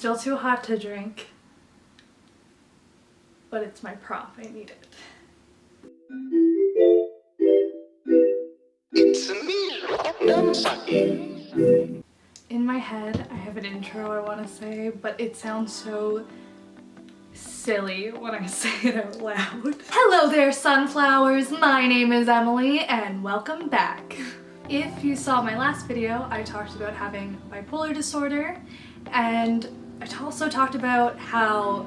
still too hot to drink, but it's my prop. I need it. It's me, Namsaki. In my head, I have an intro I want to say, but it sounds so silly when I say it out loud. Hello there, sunflowers! My name is Emily, and welcome back. If you saw my last video, I talked about having bipolar disorder, and I also talked about how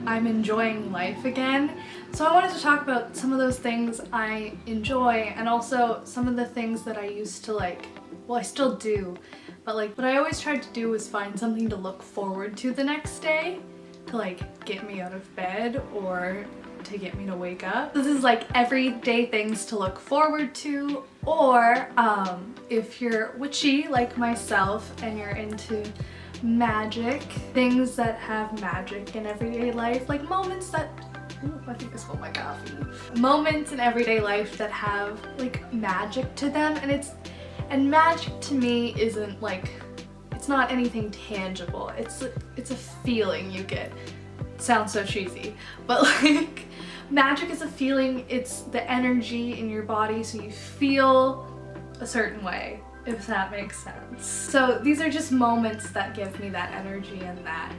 I'm enjoying life again. So I wanted to talk about some of those things I enjoy, and also some of the things that I used to like, well, I still do, but like what I always tried to do was find something to look forward to the next day to like get me out of bed or to get me to wake up. This is like everyday things to look forward to, or if you're witchy like myself and you're into magic, things that have magic in everyday life, like moments that, ooh, I think I spilled my coffee. Moments in everyday life that have like magic to them, and magic to me isn't like, it's not anything tangible. It's a feeling you get. Sounds so cheesy, but like magic is a feeling. It's the energy in your body, so you feel a certain way, if that makes sense. So these are just moments that give me that energy and that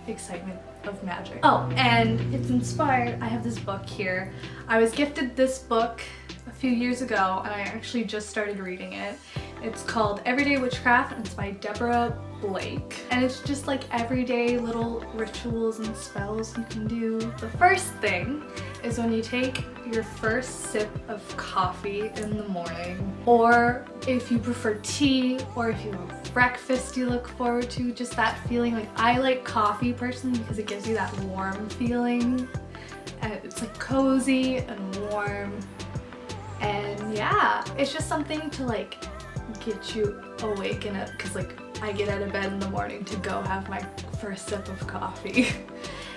excitement of magic. Oh, and it's inspired. I have this book here. I was gifted this book a few years ago, and I actually just started reading it. It's called Everyday Witchcraft, and it's by Deborah Blake. And it's just like everyday little rituals and spells you can do. The first thing is when you take your first sip of coffee in the morning, or if you prefer tea, or if you have breakfast you look forward to, just that feeling. Like, I like coffee personally because it gives you that warm feeling, and it's like cozy and warm, and yeah, it's just something to like get you awake in it, because like I get out of bed in the morning to go have my first sip of coffee.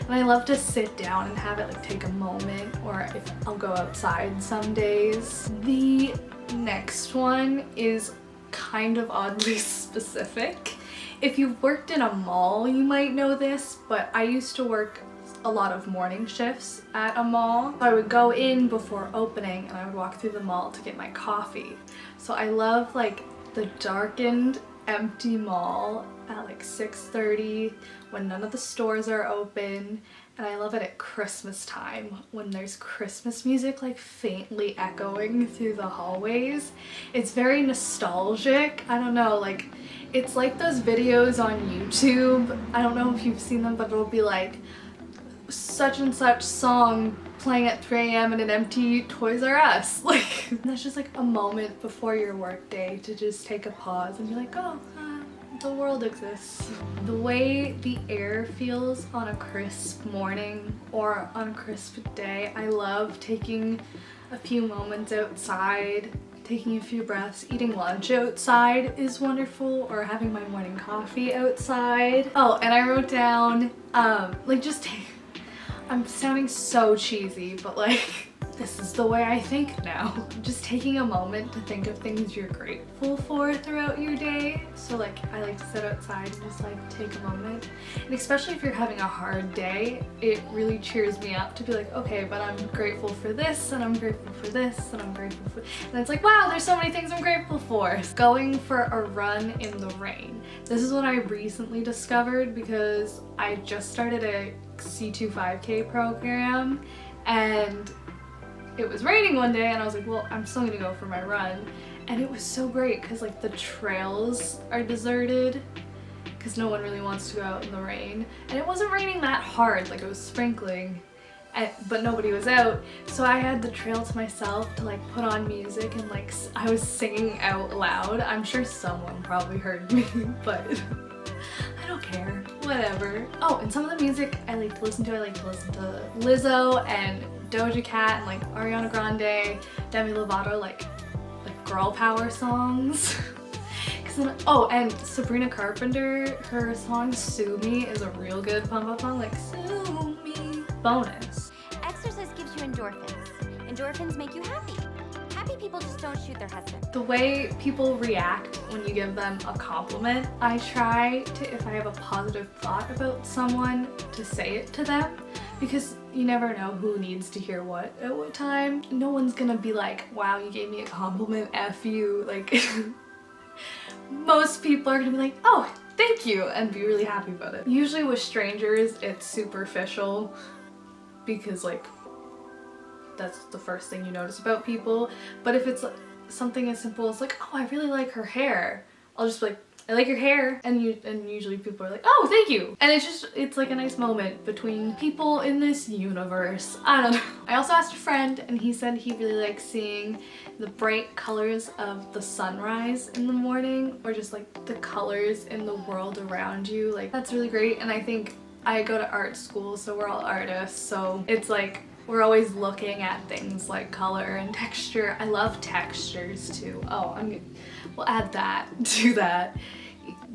And I love to sit down and have it like take a moment, or if I'll go outside some days. The next one is kind of oddly specific. If you've worked in a mall, you might know this, but I used to work a lot of morning shifts at a mall. So I would go in before opening and I would walk through the mall to get my coffee. So I love like the darkened, empty mall at like 6:30 when none of the stores are open, and I love it at Christmas time when there's Christmas music like faintly echoing through the hallways. It's very nostalgic. I don't know, like it's like those videos on YouTube. I don't know if you've seen them, but it'll be like such and such song playing at 3 a.m. in an empty Toys R Us. Like, that's just like a moment before your work day to just take a pause and be like, oh, the world exists. The way the air feels on a crisp morning or on a crisp day, I love taking a few moments outside, taking a few breaths. Eating lunch outside is wonderful, or having my morning coffee outside. Oh, and I wrote down, like just take, I'm sounding so cheesy, but like, this is the way I think now. Just taking a moment to think of things you're grateful for throughout your day. So like, I like to sit outside and just like take a moment. And especially if you're having a hard day, it really cheers me up to be like, okay, but I'm grateful for this, and I'm grateful for this, and I'm grateful for, and it's like, wow, there's so many things I'm grateful for. Going for a run in the rain. This is what I recently discovered because I just started a C2 5K program, and it was raining one day, and I was like, well, I'm still gonna go for my run. And it was so great because like the trails are deserted because no one really wants to go out in the rain, and it wasn't raining that hard, like it was sprinkling, but nobody was out, so I had the trail to myself to like put on music, and like I was singing out loud. I'm sure someone probably heard me, but I don't care, whatever. Oh, and some of the music I like to listen to Lizzo and Doja Cat and like Ariana Grande, Demi Lovato, like girl power songs. Oh, and Sabrina Carpenter, her song Sue Me is a real good pump up song, like Sue Me. Bonus. Exercise gives you endorphins. Endorphins make you happy. Happy people just don't shoot their husband. The way people react when you give them a compliment, I try to, if I have a positive thought about someone, to say it to them, because you never know who needs to hear what at what time. No one's gonna be like, wow, you gave me a compliment, F you. Like, most people are gonna be like, oh, thank you, and be really happy about it. Usually with strangers, it's superficial because like, that's the first thing you notice about people. But if it's something as simple as like, oh, I really like her hair, I'll just be like, I like your hair, and usually people are like, oh, thank you. And it's like a nice moment between people in this universe. I don't know. I also asked a friend, and he said he really likes seeing the bright colors of the sunrise in the morning, or just like the colors in the world around you. Like, that's really great. And I think I go to art school, so we're all artists, so it's like we're always looking at things like color and texture. I love textures too. Oh, we'll add that to that.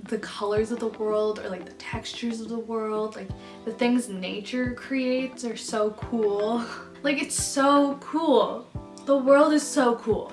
The colors of the world, or like the textures of the world, like the things nature creates are so cool. Like, it's so cool. The world is so cool,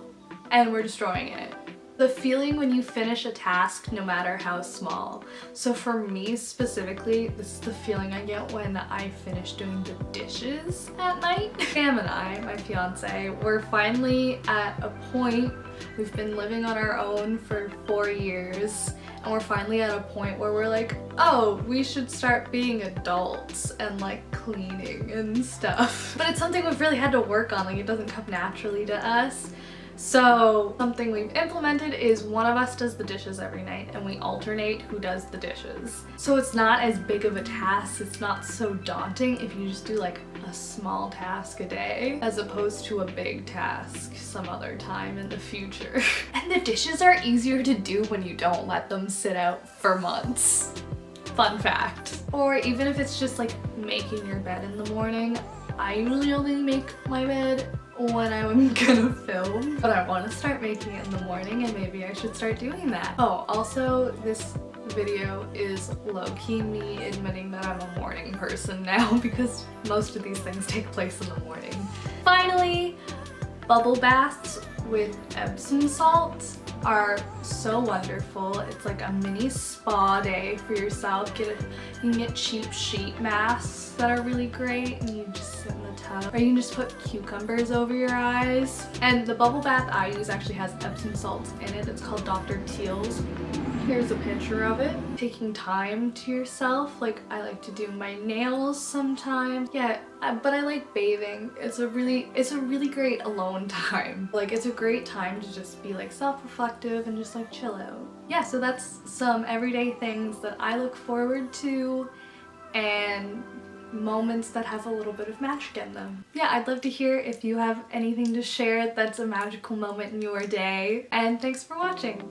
and we're destroying it. The feeling when you finish a task, no matter how small. So for me specifically, this is the feeling I get when I finish doing the dishes at night. Sam and I, my fiance, we're finally at a point, we've been living on our own for 4 years, and we're finally at a point where we're like, oh, we should start being adults and like cleaning and stuff. But it's something we've really had to work on, like it doesn't come naturally to us. So something we've implemented is one of us does the dishes every night, and we alternate who does the dishes. So it's not as big of a task, it's not so daunting if you just do like a small task a day, as opposed to a big task some other time in the future. And the dishes are easier to do when you don't let them sit out for months. Fun fact. Or even if it's just like making your bed in the morning, I usually only make my bed when I'm gonna film, but I want to start making it in the morning, and maybe I should start doing that. Oh, also this video is low-key me admitting that I'm a morning person now, because most of these things take place in the morning. Finally, bubble baths with Epsom salts are so wonderful. It's like a mini spa day for yourself. You can get cheap sheet masks that are really great, and you just sit in the tub. Or you can just put cucumbers over your eyes. And the bubble bath I use actually has Epsom salts in it. It's called Dr. Teal's. Here's a picture of it. Taking time to yourself, like I like to do my nails sometimes. Yeah, but I like bathing. It's a really great alone time. Like, it's a great time to just be like self-reflective and just like chill out. Yeah, so that's some everyday things that I look forward to, and moments that have a little bit of magic in them. Yeah, I'd love to hear if you have anything to share that's a magical moment in your day, and thanks for watching.